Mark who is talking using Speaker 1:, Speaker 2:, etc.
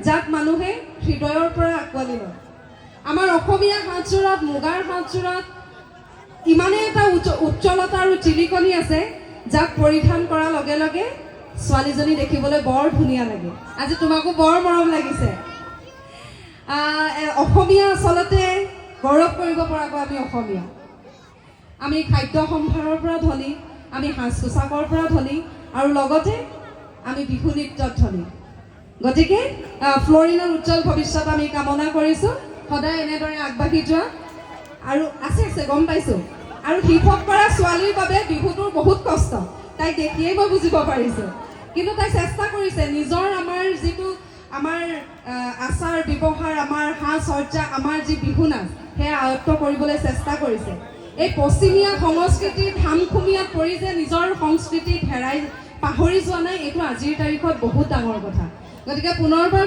Speaker 1: যাক মানুহে হৃদয়ৰ পৰা আঁকোৱালি লয়। আমাৰ অসমীয়া সাজযোৰত মুগাৰ সাজযোৰত ইমানেই এটা উজ্জ্বলতা আৰু জিলিকনি আছে, যাক পৰিধান কৰাৰ লগে লগে ছোৱালীজনী দেখিবলৈ বৰ ধুনীয়া লাগে। আজি তোমাকো বৰ মৰম লাগিছে। অসমীয়া আচলতে গৌৰৱ কৰিব পৰাকৈ আমি অসমীয়া। আমি খাদ্য সম্ভাৰৰ পৰা ধনী, আমি সাজ পোছাকৰ পৰা ধনী, আৰু লগতে আমি বিহু নৃত্যত ধনী। গতিকে ফ্ল'ৰিনৰ উজ্জ্বল ভৱিষ্যত আমি কামনা কৰিছোঁ। সদায় এনেদৰে আগবাঢ়ি যোৱা। আৰু আছে গম পাইছোঁ। আৰু হিপ হপ কৰা ছোৱালীৰ বাবে বিহুটোৰ বহুত কষ্ট, তাইক দেখিয়েই মই বুজিব পাৰিছোঁ। কিন্তু তাই চেষ্টা কৰিছে নিজৰ আমাৰ যিটো আমাৰ আচাৰ ব্যৱহাৰ, আমাৰ সাজ সজ্জা, আমাৰ যি বিহু নাচ, সেয়া আয়ত্ত কৰিবলৈ চেষ্টা কৰিছে। এই পশ্চিমীয়া সংস্কৃতিৰ ধামখুমীয়াত পৰি যে নিজৰ সংস্কৃতি পাহৰি যোৱা নাই, এইটো আজিৰ তাৰিখত বহুত ডাঙৰ কথা। গতিকে পুনৰবাৰ